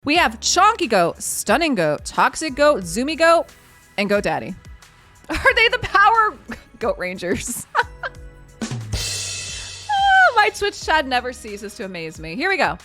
We have Chonky Goat, Stunning Goat, Toxic Goat, Zoomy Goat, and Goat Daddy. Are they the power Goat Rangers? Oh, my Twitch chat never ceases to amaze me. Here we go.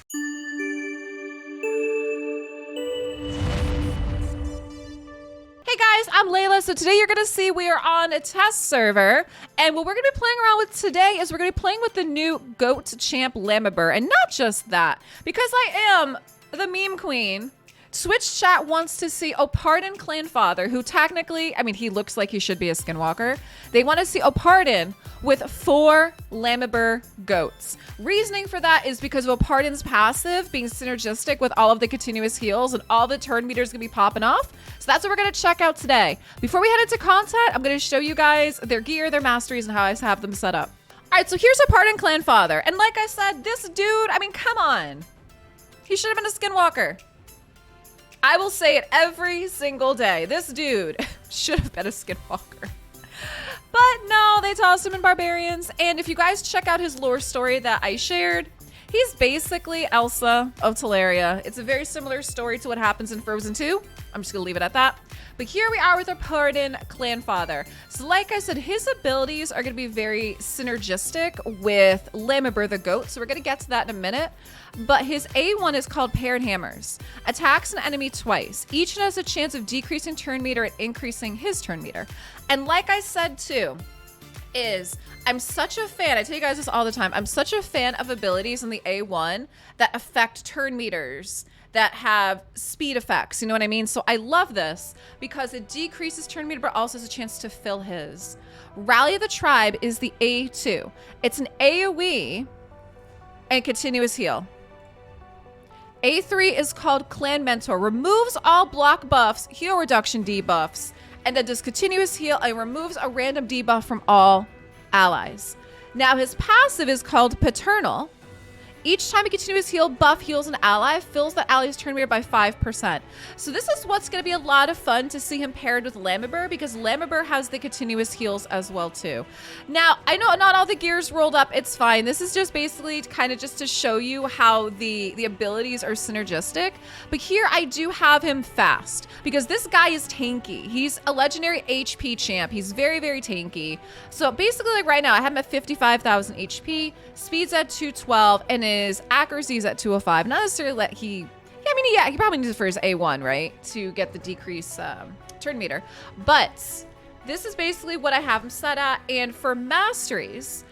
Hey guys, I'm Leila. So today you're gonna see we are on a test server, and what we're gonna be playing around with today is we're gonna be playing with the new Goat Champ Lamibur, and not just that, because I am the meme queen. Twitch chat wants to see Opardin Clanfather, who technically, I mean, he looks like he should be a skinwalker. They want to see Opardin with 4 Lamibur goats. Reasoning for that is because of Opardin's passive being synergistic with all of the continuous heals, and all the turn meters gonna be popping off. So that's what we're gonna check out today. Before we head into content, I'm gonna show you guys their gear, their masteries, and how I have them set up. All right, so here's Opardin Clanfather. And like I said, this dude, I mean, come on. He should have been a skinwalker. I will say it every single day. This dude should have been a skinwalker. But no, they tossed him in barbarians. And if you guys check out his lore story that I shared, he's basically Elsa of Teleria. It's a very similar story to what happens in Frozen 2. I'm just gonna leave it at that. But here we are with Opardin Clanfather. So like I said, his abilities are gonna be very synergistic with Lamibur the goat. So we're gonna get to that in a minute. But his A1 is called Paired Hammers. Attacks an enemy twice. Each has a chance of decreasing turn meter and increasing his turn meter. And like I said too, I'm such a fan, I tell you guys this all the time, I'm such a fan of abilities in the A1 that affect turn meters, that have speed effects, you know what I mean? So I love this because it decreases turn meter, but also has a chance to fill his. Rally of the Tribe is the A2. It's an AoE and continuous heal. A3 is called Clan Mentor. Removes all block buffs, heal reduction debuffs, and then does continuous heal and removes a random debuff from all allies. Now his passive is called Paternal. Each time a continuous heal buff heals an ally, fills that ally's turn meter by 5%. So this is what's going to be a lot of fun to see him paired with Lamibur, because Lamibur has the continuous heals as well too. Now, I know not all the gears rolled up, it's fine. This is just basically kind of just to show you how the abilities are synergistic. But here I do have him fast, because this guy is tanky. He's a legendary HP champ. He's very, very tanky. So basically like right now, I have him at 55,000 HP, speed's at 212, and his accuracy is at 205. Not necessarily that he probably needs it for his A1, right? To get the decrease turn meter. But this is basically what I have him set at. And for masteries,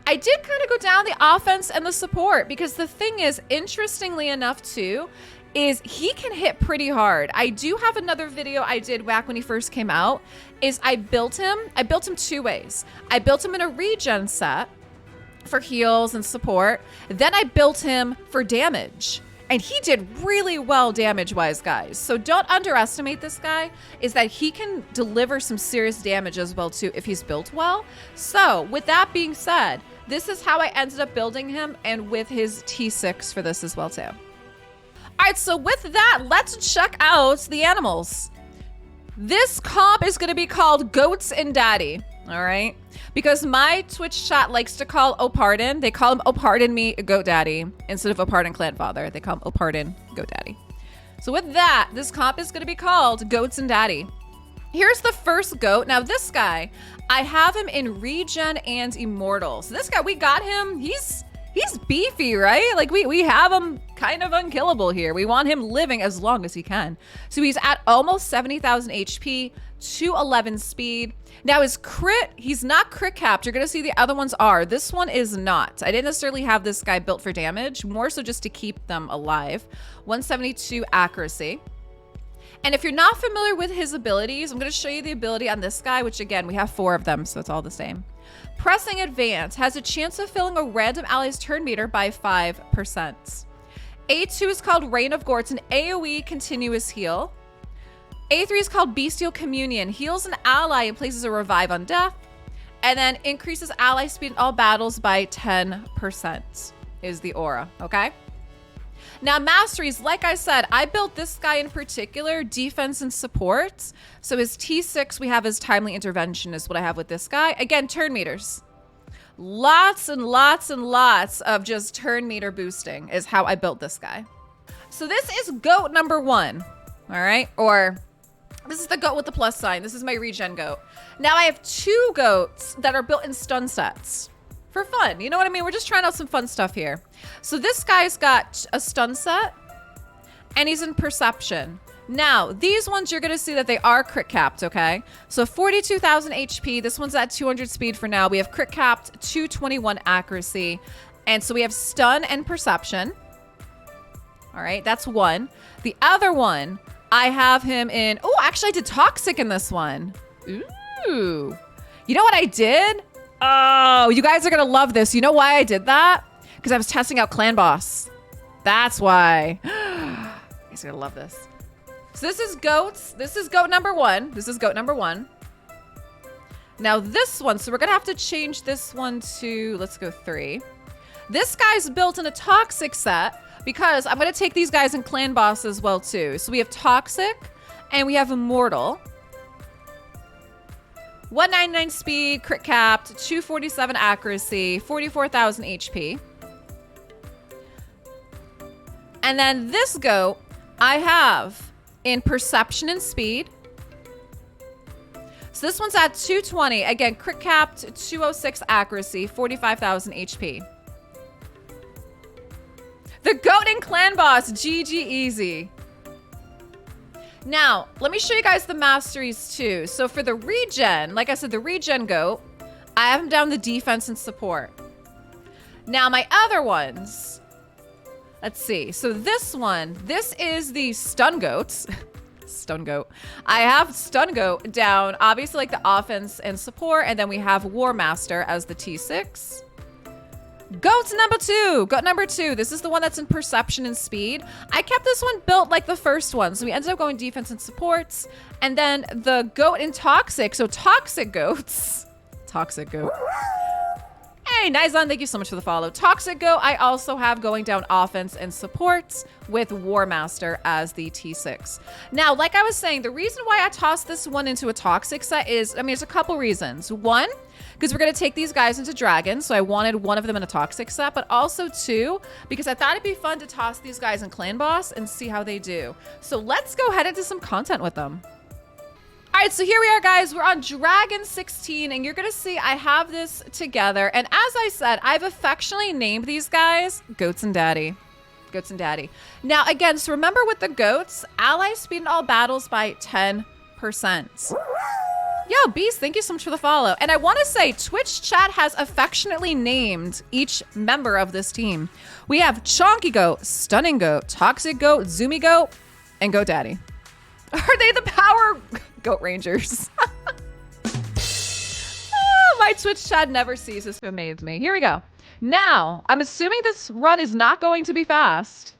I did kind of go down the offense and the support, because the thing is, interestingly enough too, is he can hit pretty hard. I do have another video I did back when he first came out, is I built him 2 ways. I built him in a regen set for heals and support. Then I built him for damage. And he did really well damage-wise, guys. So don't underestimate this guy, is that he can deliver some serious damage as well too if he's built well. So with that being said, this is how I ended up building him, and with his T6 for this as well too. All right, so with that, let's check out the animals. This comp is gonna be called Goats and Daddy, all right? Because my Twitch chat likes to call Opardin, they call him Opardin me Goat Daddy instead of Opardin Clanfather. They call him Opardin Goat Daddy. So with that, this comp is gonna be called Goats and Daddy. Here's the first goat. Now this guy, I have him in regen and immortal. So this guy, we got him, he's beefy, right? Like we have him kind of unkillable here. We want him living as long as he can. So he's at almost 70,000 HP, 211 speed. Now his crit, he's not crit capped. You're gonna see the other ones are. This one is not. I didn't necessarily have this guy built for damage, more so just to keep them alive. 172 accuracy. And if you're not familiar with his abilities, I'm gonna show you the ability on this guy, which again, we have 4 of them, so it's all the same. Pressing Advance has a chance of filling a random ally's turn meter by 5%. A2 is called Reign of Gore. It's an AoE continuous heal. A3 is called Bestial Communion. Heals an ally and places a revive on death. And then increases ally speed in all battles by 10% is the aura, okay? Now masteries, like I said, I built this guy in particular, defense and support. So his T6, we have his timely intervention is what I have with this guy. Again, turn meters. Lots and lots and lots of just turn meter boosting is how I built this guy. So this is goat number 1, all right? Or this is the goat with the plus sign. This is my regen goat. Now I have 2 goats that are built in stun sets for fun. You know what I mean? We're just trying out some fun stuff here. So this guy's got a stun set and he's in perception. Now, these ones, you're going to see that they are crit capped, okay? So 42,000 HP. This one's at 200 speed for now. We have crit capped, 221 accuracy. And so we have stun and perception. All right, that's one. The other one, I have him in... Oh, actually, I did toxic in this one. Ooh. You know what I did? Oh, you guys are going to love this. You know why I did that? Because I was testing out Clanboss. That's why. You guys are going to love this. So this is goats. This is goat number 1. This is goat number 1. Now this one, so we're gonna have to change this one to, let's go 3. This guy's built in a toxic set because I'm gonna take these guys in Clanboss as well too. So we have toxic and we have immortal. 199 speed, crit capped, 247 accuracy, 44,000 HP. And then this goat I have in perception and speed. So this one's at 220. Again, crit capped, 206 accuracy, 45,000 HP. The goat in Clanboss, GG easy. Now, let me show you guys the masteries too. So for the regen, like I said, the regen goat, I have him down the defense and support. Now my other ones, let's see. So this one, this is the stun goats. Stun goat. I have stun goat down, obviously like the offense and support, and then we have War Master as the T6. Goat number 2. Goat number 2. This is the one that's in perception and speed. I kept this one built like the first one, so we ended up going defense and supports. And then the goat in toxic. So toxic goats. Toxic goat. Hey, Nizon, thank you so much for the follow. Toxic Goat, I also have going down offense and supports with War Master as the T6. Now, like I was saying, the reason why I tossed this one into a toxic set is, I mean, there's a couple reasons. One, because we're going to take these guys into Dragon, so I wanted one of them in a toxic set, but also 2, because I thought it'd be fun to toss these guys in Clanboss and see how they do. So let's go head into some content with them. All right, so here we are, guys. We're on Dragon 16, and you're going to see I have this together. And as I said, I've affectionately named these guys Goats and Daddy. Goats and Daddy. Now, again, so remember with the goats, allies speed in all battles by 10%. Yo, Beast, thank you so much for the follow. And I want to say Twitch chat has affectionately named each member of this team. We have Chonky Goat, Stunning Goat, Toxic Goat, Zoomy Goat, and Goat Daddy. Are they the Power Goat Rangers? Oh, my Twitch chat never ceases to amaze me. Here we go. Now, I'm assuming this run is not going to be fast.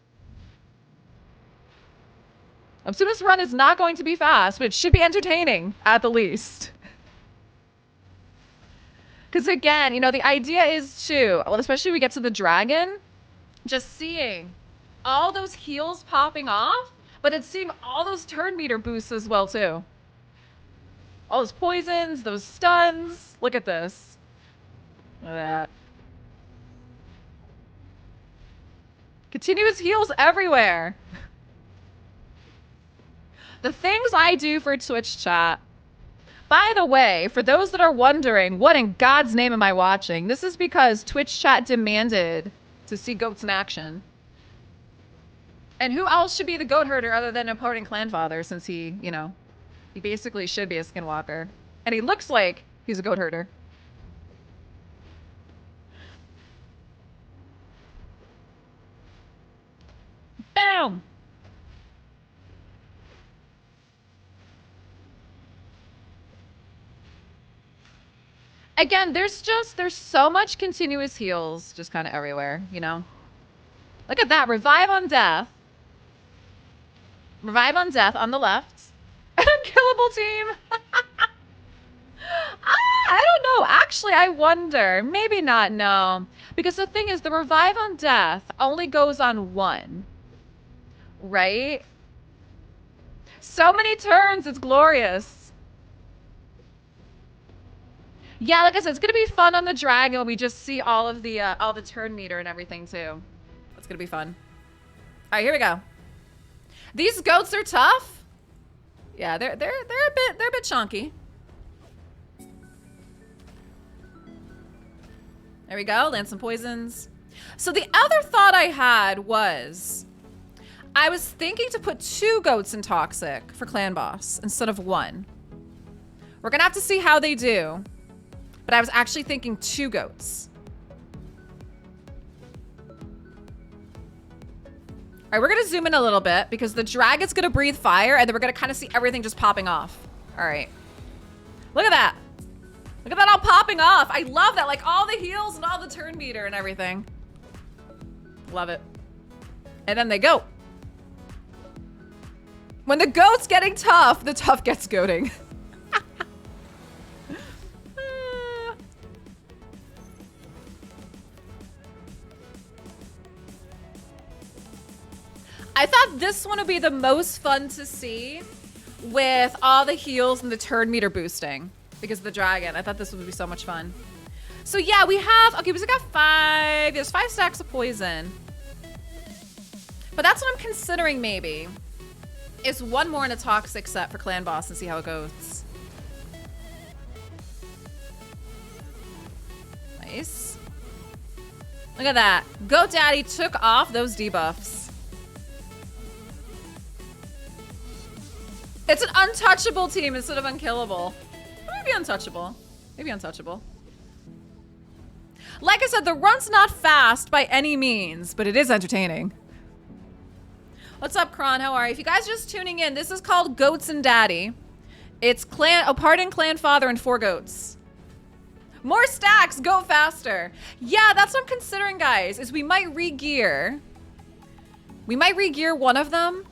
I'm assuming this run is not going to be fast, but it should be entertaining at the least. Because again, you know, the idea is to, well, especially when we get to the dragon, just seeing all those heals popping off, but it's seeing all those turn meter boosts as well, too. All those poisons, those stuns. Look at this. Look at that. Continuous heals everywhere. The things I do for Twitch chat. By the way, for those that are wondering, what in God's name am I watching? This is because Twitch chat demanded to see goats in action. And who else should be the goat herder other than Opardin Clanfather, since he, you know, he basically should be a skinwalker. And he looks like he's a goat herder. Boom! Again, there's so much continuous heals just kind of everywhere, you know? Look at that, revive on death. Revive on death on the left. Unkillable team. I don't know. Actually, I wonder. Maybe not, no. Because the thing is, the revive on death only goes on 1. Right? So many turns, it's glorious. Yeah, like I said, it's gonna be fun on the dragon when we just see all the turn meter and everything too. That's gonna be fun. All right, here we go. These goats are tough. Yeah, they're a bit chunky. There we go, land some poisons. So the other thought I had was, I was thinking to put 2 goats in Toxic for Clanboss instead of 1. We're gonna have to see how they do, but I was actually thinking 2 goats. All right, we're gonna zoom in a little bit because the dragon's gonna breathe fire and then we're gonna kind of see everything just popping off. All right, look at that. Look at that all popping off. I love that, like all the heals and all the turn meter and everything. Love it. And then they go. When the goat's getting tough, the tough gets goating. I thought this one would be the most fun to see with all the heals and the turn meter boosting because of the dragon. I thought this would be so much fun. So yeah, we have, okay, we got 5, there's 5 stacks of poison. But that's what I'm considering maybe, is 1 more in a toxic set for Clanboss and see how it goes. Nice. Look at that. GoDaddy took off those debuffs. It's an untouchable team instead of unkillable. Maybe untouchable. Maybe untouchable. Like I said, the run's not fast by any means, but it is entertaining. What's up, Kron? How are you? If you guys are just tuning in, this is called Goats and Daddy. It's Opardin Clanfather and 4 goats. More stacks, go faster. Yeah, that's what I'm considering, guys, is we might re-gear. We might re-gear one of them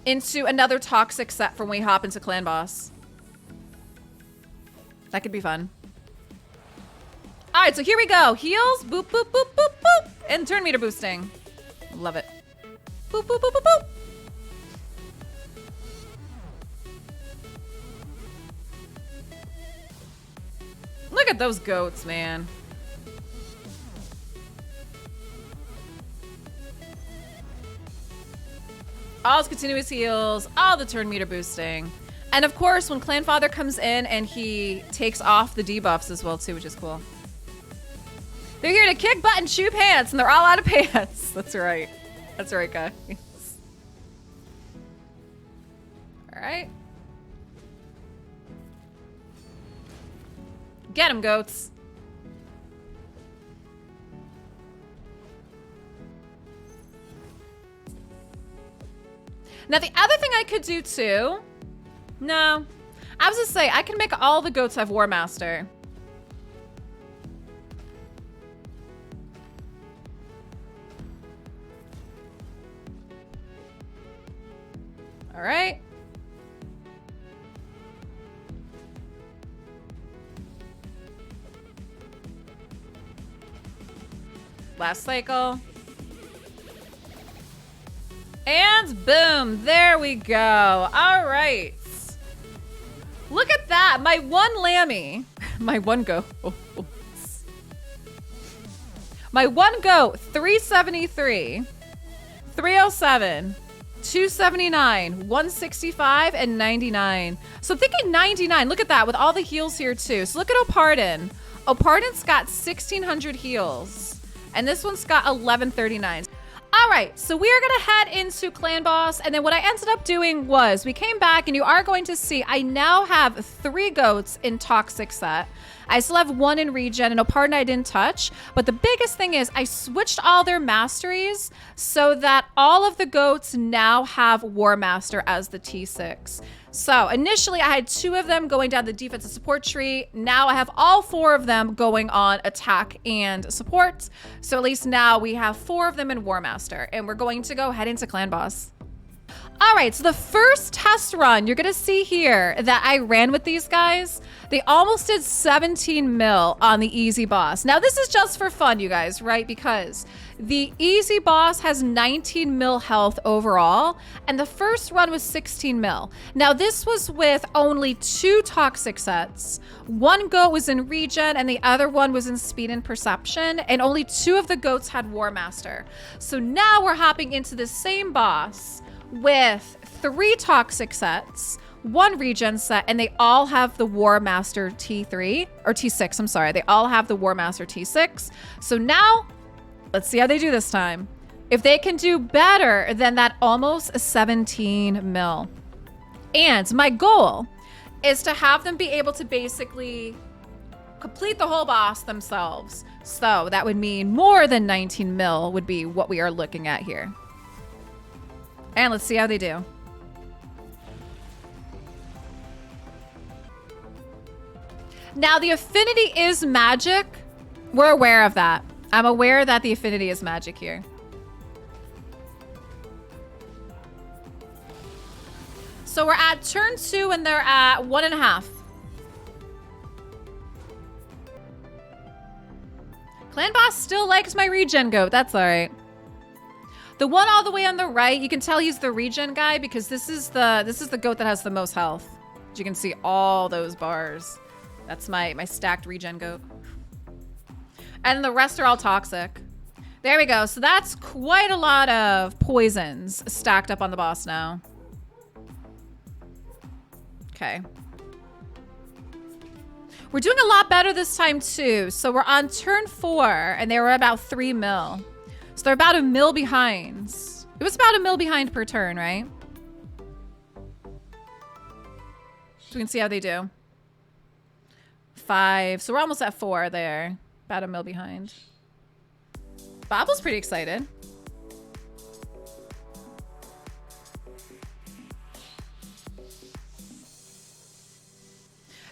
into another toxic set from when we hop into Clanboss. That could be fun. All right, so here we go. Heals, boop, boop, boop, boop, boop, and turn meter boosting. Love it. Boop, boop, boop, boop, boop. Look at those goats, man. All his continuous heals, all the turn meter boosting. And of course, when Clanfather comes in and he takes off the debuffs as well too, which is cool. They're here to kick butt and chew pants, and they're all out of pants. That's right. That's right, guys. All right. Get him, goats. Now, the other thing I could do too. No. I was gonna say, I can make all the goats have War Master. All right. Last cycle. And boom, there we go. All right. Look at that, my one Lammy. My one goat. My one goat, 373, 307, 279, 165, and 99. So I'm thinking 99, look at that, with all the heals here too. So look at Opardin. Opardin's got 1,600 heals, and this one's got 1,139. All right, so we are gonna head into Clanboss, and then what I ended up doing was we came back, and you are going to see I now have 3 goats in Toxic set. I still have 1 in regen, and Opardin I didn't touch, but the biggest thing is I switched all their masteries so that all of the goats now have War Master as the T6. So initially I had 2 of them going down the defensive support tree. Now I have all 4 of them going on attack and support. So at least now we have 4 of them in War Master, and we're going to go head into Clanboss. All right, so the first test run, you're gonna see here that I ran with these guys. They almost did 17 mil on the easy boss. Now this is just for fun, you guys, right? Because The easy boss has 19 mil health overall, and the first run was 16 mil. Now this was with only 2 toxic sets. One goat was in regen and the other one was in speed and perception, and only 2 of the goats had War Master. So now we're hopping into the same boss with 3 toxic sets, 1 regen set, and they all have the War Master T3 or T6. I'm sorry, they all have the War Master T6. So now let's see how they do this time. If they can do better than that almost 17 mil. And my goal is to have them be able to basically complete the whole boss themselves. So that would mean more than 19 mil would be what we are looking at here. And let's see how they do. Now the affinity is magic. We're aware of that. I'm aware that the affinity is magic here. So we're at turn 2 and they're at 1.5. Clanboss still likes my regen goat. That's all right. The one all the way on the right, you can tell he's the regen guy because this is the goat that has the most health. As you can see all those bars. That's my stacked regen goat. And the rest are all toxic. There we go. So that's quite a lot of poisons stacked up on the boss now. Okay. We're doing a lot better this time too. So we're on turn 4 and they were about 3 mil. So they're about 1 mil behind. It was about 1 mil behind per turn, right? So we can see how they do. 5. So we're almost at 4 there. About 1 mil behind. Bobble's pretty excited.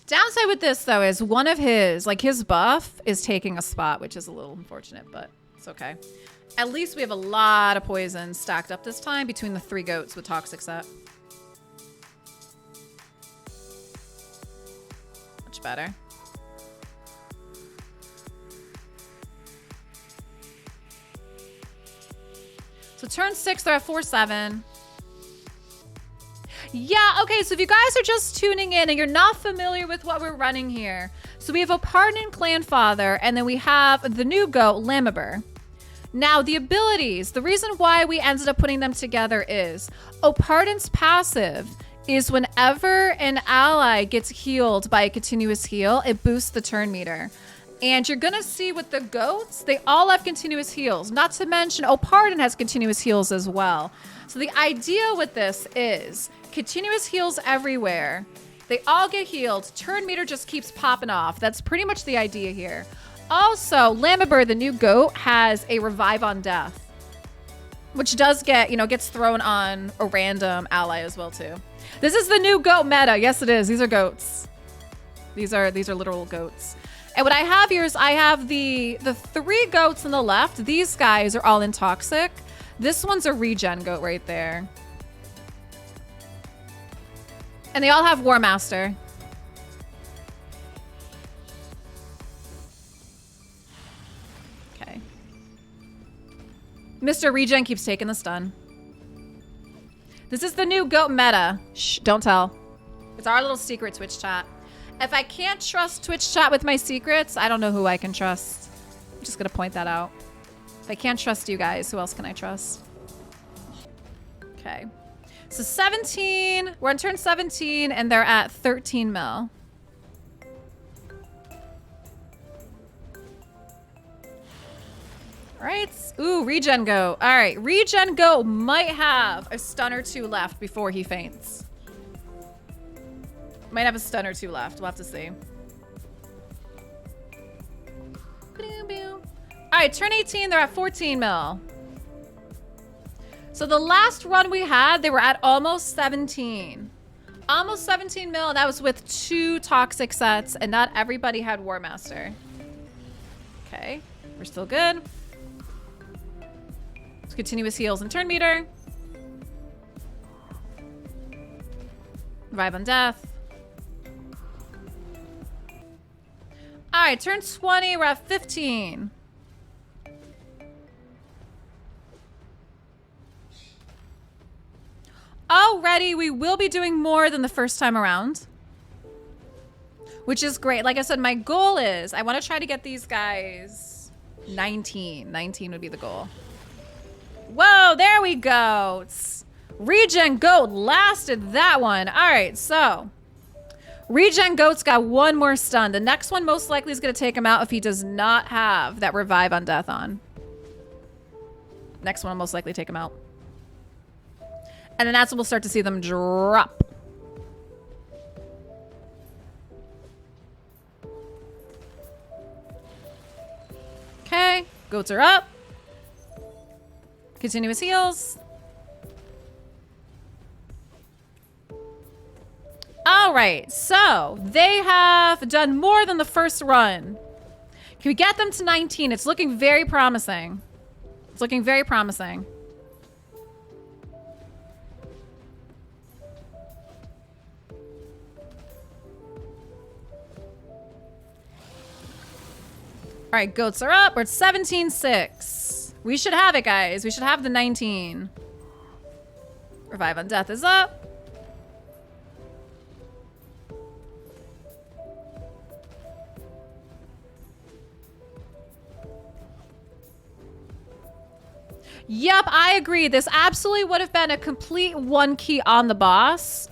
Downside with this though is one of his, like his buff is taking a spot, which is a little unfortunate, but it's okay. At least we have a lot of poison stacked up this time between the 3 goats with toxic set. Much better. So turn 6, they're at 4-7. Yeah, okay, so if you guys are just tuning in and you're not familiar with what we're running here. So we have Opardin Clanfather, and then we have the new goat, Lamibur. Now, the abilities, the reason why we ended up putting them together is Opardin's passive is whenever an ally gets healed by a continuous heal, it boosts the turn meter. And you're gonna see with the goats, they all have continuous heals. Not to mention, Opardin has continuous heals as well. So the idea with this is continuous heals everywhere. They all get healed. Turn meter just keeps popping off. That's pretty much the idea here. Also, Lamibur, the new goat, has a revive on death, which does get, you know, gets thrown on a random ally as well too. This is the new goat meta. Yes, it is. These are goats. These are literal goats. And what I have here is I have the 3 goats on the left. These guys are all in toxic. This one's a regen goat right there. And they all have War Master. Okay. Mr. Regen keeps taking the stun. This is the new goat meta. Shh, don't tell. It's our little secret Twitch chat. If I can't trust Twitch chat with my secrets, I don't know who I can trust. I'm just gonna point that out. If I can't trust you guys, who else can I trust? Okay. So 17, we're on turn 17 and they're at 13 mil. All right, ooh, regen go. All right, regen go might have a stun or 2 left before he faints. Might have a stun or 2 left. We'll have to see. All right, turn 18, they're at 14 mil. So the last run we had, they were at almost 17. Almost 17 mil, and that was with 2 toxic sets, and not everybody had War Master. Okay, we're still good. Let's continuous heals and turn meter. Revive on death. All right, turn 20, we're at 15. already. We will be doing more than the first time around, which is great. Like I said, my goal is I want to try to get these guys 19. 19 would be the goal. Whoa, there we go. Regen goat lasted that one. All right, so regen goat's got one more stun. The next one most likely is going to take him out if he does not have that revive on death on. Next one will most likely take him out. And then that's when we'll start to see them drop. Okay, goats are up. Continuous heals. All right, so they have done more than the first run. Can we get them to 19? It's looking very promising. It's looking very promising. All right, goats are up. We're at 17-6. We should have it, guys. We should have the 19. Revive on death is up. Yep, I agree. This absolutely would have been a complete one key on the boss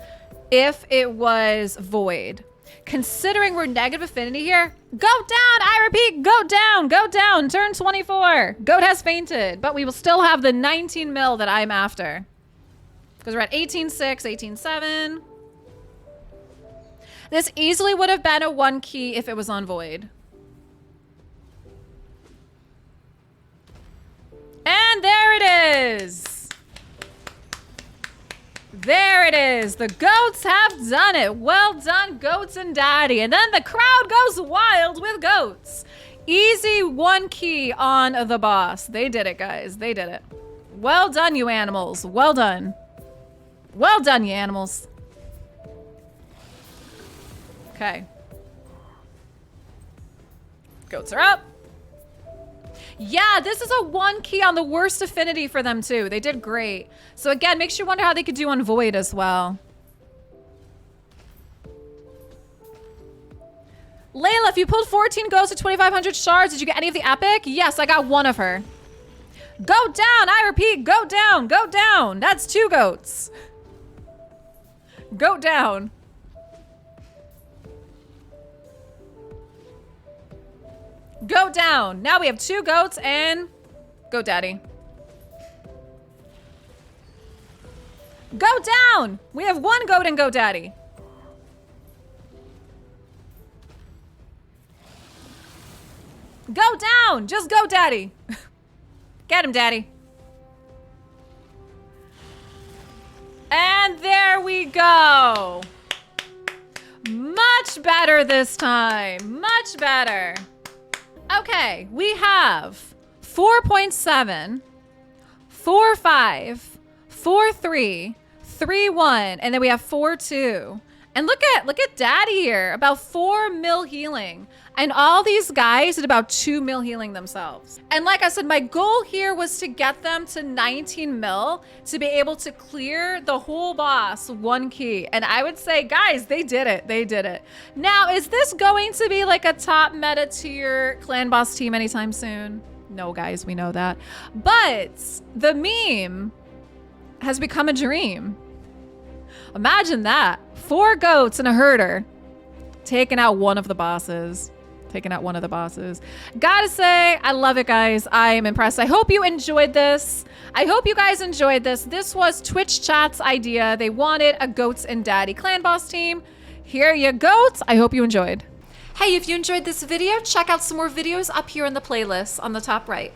if it was void. Considering we're negative affinity here, goat down, I repeat, goat down, turn 24. Goat has fainted, but we will still have the 19 mil that I'm after. Because we're at 18-6, 18-7. This easily would have been a one key if it was on void. And there it is. There it is. The goats have done it. Well done, goats and daddy. And then the crowd goes wild with goats. Easy one key on the boss. They did it, guys. They did it. Well done, you animals. Well done. Well done, you animals. Okay. Goats are up. Yeah, this is a one key on the worst affinity for them too. They did great. So again, makes you wonder how they could do on void as well. Leila, if you pulled 14 goats to 2,500 shards, did you get any of the epic? Yes, I got one of her. Goat down, I repeat, goat down, goat down. That's 2 goats. Goat down. Goat down. Now we have 2 goats and goat daddy. Goat down. We have 1 goat and goat daddy. Go down. Just go, daddy. Get him, daddy. And there we go. Much better this time. Much better. Okay, we have 4.7, 4.5, 4.3, 3.1, and then we have 4.2. And look at daddy here, about 4 mil healing. And all these guys did about 2 mil healing themselves. And like I said, my goal here was to get them to 19 mil to be able to clear the whole boss 1 key. And I would say, guys, they did it. They did it. Now, is this going to be like a top meta tier clan boss team anytime soon? No, guys, we know that. But the meme has become a dream. Imagine that. 4 goats and a herder taking out one of the bosses. Gotta say, I love it, guys. I am impressed. I hope you enjoyed this. I hope you guys enjoyed this. This was Twitch chat's idea. They wanted a goats and daddy clan boss team. Here you goats. I hope you enjoyed. Hey, if you enjoyed this video, check out some more videos up here in the playlist on the top right.